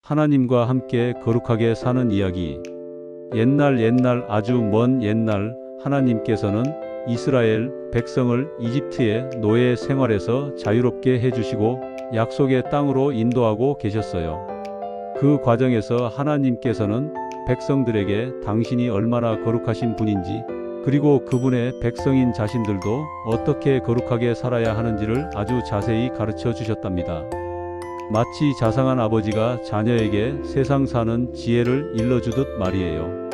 하나님과 함께 거룩하게 사는 이야기. 옛날 아주 먼 옛날 하나님께서는 이스라엘 백성을 이집트의 노예 생활에서 자유롭게 해주시고 약속의 땅으로 인도하고 계셨어요. 그 과정에서 하나님께서는 백성들에게 당신이 얼마나 거룩하신 분인지, 그리고 그분의 백성인 자신들도 어떻게 거룩하게 살아야 하는지를 아주 자세히 가르쳐 주셨답니다. 마치 자상한 아버지가 자녀에게 세상 사는 지혜를 일러주듯 말이에요.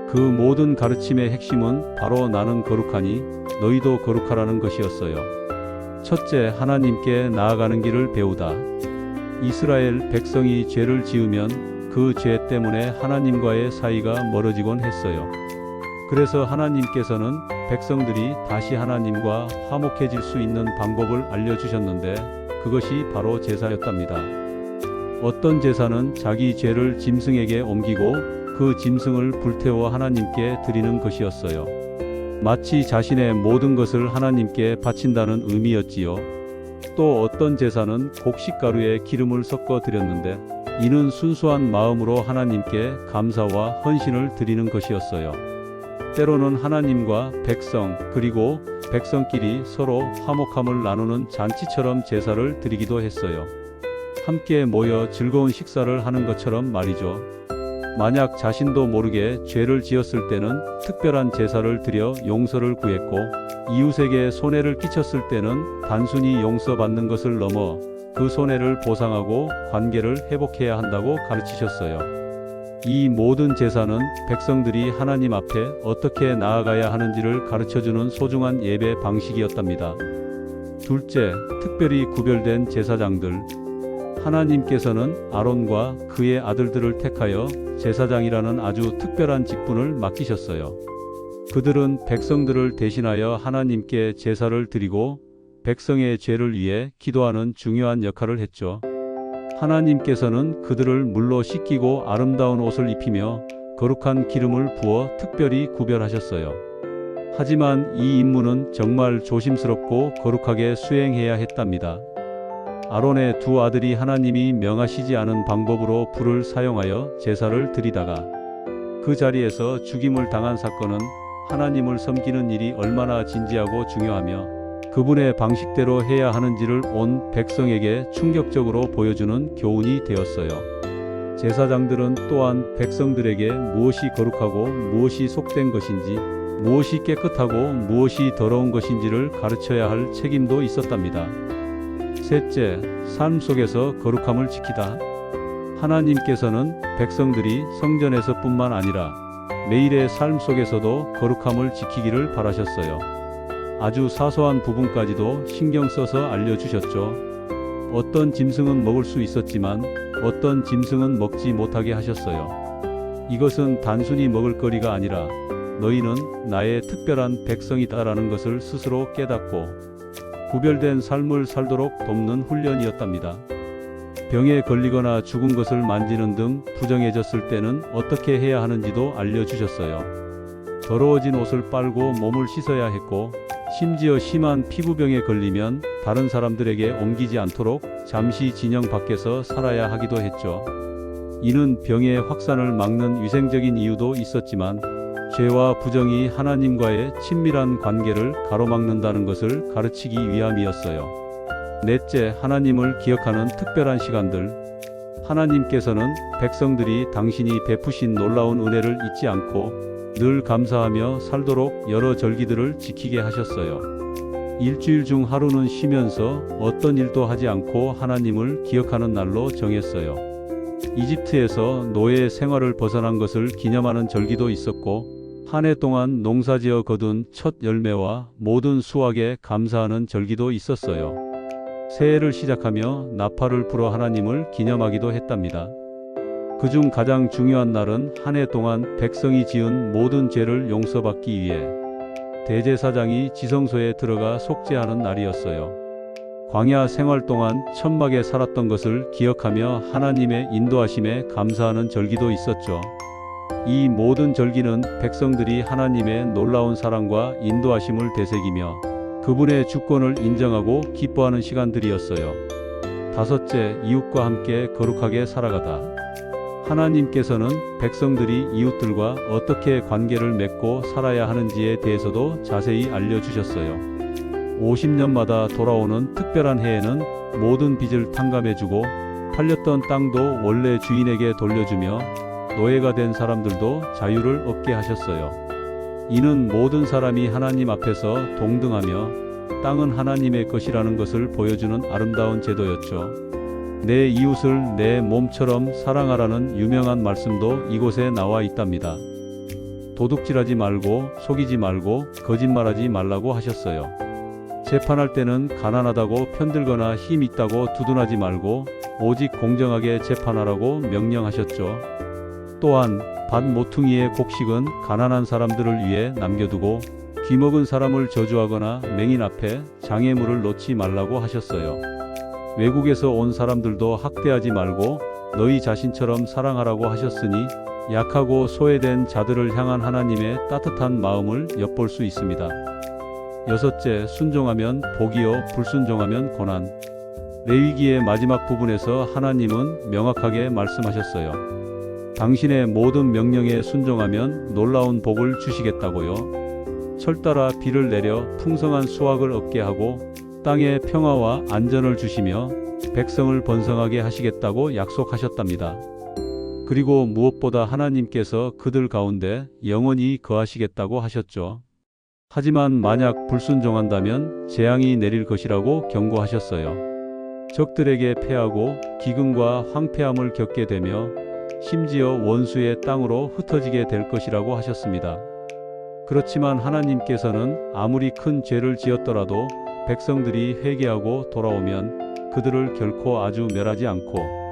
그 모든 가르침의 핵심은 바로 나는 거룩하니 너희도 거룩하라는 것이었어요. 첫째, 하나님께 나아가는 길을 배우다. 이스라엘 백성이 죄를 지으면 그 죄 때문에 하나님과의 사이가 멀어지곤 했어요. 그래서 하나님께서는 백성들이 다시 하나님과 화목해질 수 있는 방법을 알려주셨는데, 그것이 바로 제사였답니다. 어떤 제사는 자기 죄를 짐승에게 옮기고 그 짐승을 불태워 하나님께 드리는 것이었어요. 마치 자신의 모든 것을 하나님께 바친다는 의미였지요. 또 어떤 제사는 곡식가루에 기름을 섞어 드렸는데, 이는 순수한 마음으로 하나님께 감사와 헌신을 드리는 것이었어요. 때로는 하나님과 백성, 그리고 백성끼리 서로 화목함을 나누는 잔치처럼 제사를 드리기도 했어요. 함께 모여 즐거운 식사를 하는 것처럼 말이죠. 만약 자신도 모르게 죄를 지었을 때는 특별한 제사를 드려 용서를 구했고, 이웃에게 손해를 끼쳤을 때는 단순히 용서받는 것을 넘어 그 손해를 보상하고 관계를 회복해야 한다고 가르치셨어요. 이 모든 제사는 백성들이 하나님 앞에 어떻게 나아가야 하는지를 가르쳐주는 소중한 예배 방식이었답니다. 둘째, 특별히 구별된 제사장들. 하나님께서는 아론과 그의 아들들을 택하여 제사장이라는 아주 특별한 직분을 맡기셨어요. 그들은 백성들을 대신하여 하나님께 제사를 드리고 백성의 죄를 위해 기도하는 중요한 역할을 했죠. 하나님께서는 그들을 물로 씻기고 아름다운 옷을 입히며 거룩한 기름을 부어 특별히 구별하셨어요. 하지만 이 임무는 정말 조심스럽고 거룩하게 수행해야 했답니다. 아론의 두 아들이 하나님이 명하시지 않은 방법으로 불을 사용하여 제사를 드리다가 그 자리에서 죽임을 당한 사건은 하나님을 섬기는 일이 얼마나 진지하고 중요하며 그분의 방식대로 해야 하는지를 온 백성에게 충격적으로 보여주는 교훈이 되었어요. 제사장들은 또한 백성들에게 무엇이 거룩하고 무엇이 속된 것인지, 무엇이 깨끗하고 무엇이 더러운 것인지를 가르쳐야 할 책임도 있었답니다. 셋째, 삶 속에서 거룩함을 지키다. 하나님께서는 백성들이 성전에서뿐만 아니라 매일의 삶 속에서도 거룩함을 지키기를 바라셨어요. 아주 사소한 부분까지도 신경 써서 알려주셨죠. 어떤 짐승은 먹을 수 있었지만 어떤 짐승은 먹지 못하게 하셨어요. 이것은 단순히 먹을 거리가 아니라 너희는 나의 특별한 백성이다라는 것을 스스로 깨닫고 구별된 삶을 살도록 돕는 훈련이었답니다. 병에 걸리거나 죽은 것을 만지는 등 부정해졌을 때는 어떻게 해야 하는지도 알려주셨어요. 더러워진 옷을 빨고 몸을 씻어야 했고, 심지어 심한 피부병에 걸리면 다른 사람들에게 옮기지 않도록 잠시 진영 밖에서 살아야 하기도 했죠. 이는 병의 확산을 막는 위생적인 이유도 있었지만, 죄와 부정이 하나님과의 친밀한 관계를 가로막는다는 것을 가르치기 위함이었어요. 넷째, 하나님을 기억하는 특별한 시간들. 하나님께서는 백성들이 당신이 베푸신 놀라운 은혜를 잊지 않고 늘 감사하며 살도록 여러 절기들을 지키게 하셨어요. 일주일 중 하루는 쉬면서 어떤 일도 하지 않고 하나님을 기억하는 날로 정했어요. 이집트에서 노예 생활을 벗어난 것을 기념하는 절기도 있었고, 한 해 동안 농사지어 거둔 첫 열매와 모든 수확에 감사하는 절기도 있었어요. 새해를 시작하며 나팔을 불어 하나님을 기념하기도 했답니다. 그중 가장 중요한 날은 한 해 동안 백성이 지은 모든 죄를 용서받기 위해 대제사장이 지성소에 들어가 속죄하는 날이었어요. 광야 생활 동안 천막에 살았던 것을 기억하며 하나님의 인도하심에 감사하는 절기도 있었죠. 이 모든 절기는 백성들이 하나님의 놀라운 사랑과 인도하심을 되새기며 그분의 주권을 인정하고 기뻐하는 시간들이었어요. 다섯째, 이웃과 함께 거룩하게 살아가다. 하나님께서는 백성들이 이웃들과 어떻게 관계를 맺고 살아야 하는지에 대해서도 자세히 알려주셨어요. 50년마다 돌아오는 특별한 해에는 모든 빚을 탕감해주고 팔렸던 땅도 원래 주인에게 돌려주며 노예가 된 사람들도 자유를 얻게 하셨어요. 이는 모든 사람이 하나님 앞에서 동등하며 땅은 하나님의 것이라는 것을 보여주는 아름다운 제도였죠. 내 이웃을 내 몸처럼 사랑하라는 유명한 말씀도 이곳에 나와 있답니다. 도둑질하지 말고 속이지 말고 거짓말하지 말라고 하셨어요. 재판할 때는 가난하다고 편들거나 힘 있다고 두둔하지 말고 오직 공정하게 재판하라고 명령하셨죠. 또한 밭 모퉁이의 곡식은 가난한 사람들을 위해 남겨두고 귀먹은 사람을 저주하거나 맹인 앞에 장애물을 놓지 말라고 하셨어요. 외국에서 온 사람들도 학대하지 말고 너희 자신처럼 사랑하라고 하셨으니 약하고 소외된 자들을 향한 하나님의 따뜻한 마음을 엿볼 수 있습니다. 여섯째, 순종하면 복이요 불순종하면 고난. 레위기의 마지막 부분에서 하나님은 명확하게 말씀하셨어요. 당신의 모든 명령에 순종하면 놀라운 복을 주시겠다고요. 철따라 비를 내려 풍성한 수확을 얻게 하고 땅에 평화와 안전을 주시며 백성을 번성하게 하시겠다고 약속하셨답니다. 그리고 무엇보다 하나님께서 그들 가운데 영원히 거하시겠다고 하셨죠. 하지만 만약 불순종한다면 재앙이 내릴 것이라고 경고하셨어요. 적들에게 패하고 기근과 황폐함을 겪게 되며 심지어 원수의 땅으로 흩어지게 될 것이라고 하셨습니다. 그렇지만 하나님께서는 아무리 큰 죄를 지었더라도 백성들이 회개하고 돌아오면 그들을 결코 아주 멸하지 않고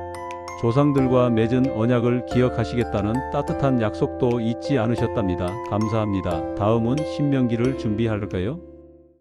조상들과 맺은 언약을 기억하시겠다는 따뜻한 약속도 잊지 않으셨답니다. 감사합니다. 다음은 신명기를 준비할까요?